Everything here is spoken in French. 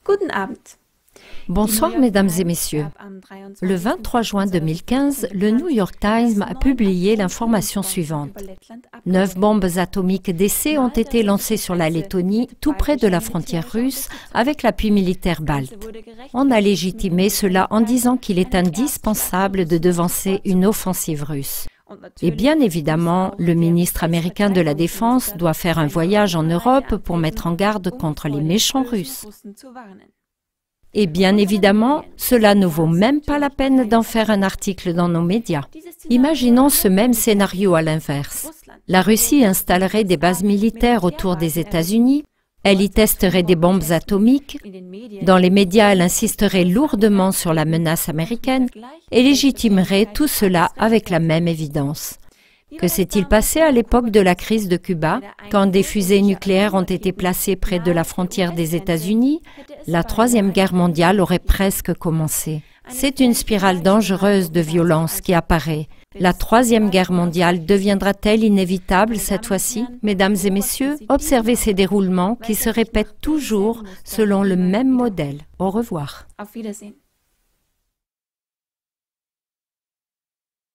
Guten Abend. Bonsoir mesdames et messieurs. Le 23 juin 2015, le New York Times a publié l'information suivante. 9 bombes atomiques d'essai ont été lancées sur la Lettonie, tout près de la frontière russe, avec l'appui militaire balte. On a légitimé cela en disant qu'il est indispensable de devancer une offensive russe. Et bien évidemment, le ministre américain de la Défense doit faire un voyage en Europe pour mettre en garde contre les méchants russes. Et bien évidemment, cela ne vaut même pas la peine d'en faire un article dans nos médias. Imaginons ce même scénario à l'inverse. La Russie installerait des bases militaires autour des États-Unis, elle y testerait des bombes atomiques, dans les médias elle insisterait lourdement sur la menace américaine et légitimerait tout cela avec la même évidence. Que s'est-il passé à l'époque de la crise de Cuba, quand des fusées nucléaires ont été placées près de la frontière des États-Unis? La Troisième Guerre mondiale aurait presque commencé. C'est une spirale dangereuse de violence qui apparaît. La Troisième Guerre mondiale deviendra-t-elle inévitable cette fois-ci? Mesdames et messieurs, observez ces déroulements qui se répètent toujours selon le même modèle. Au revoir. Auf Wiedersehen.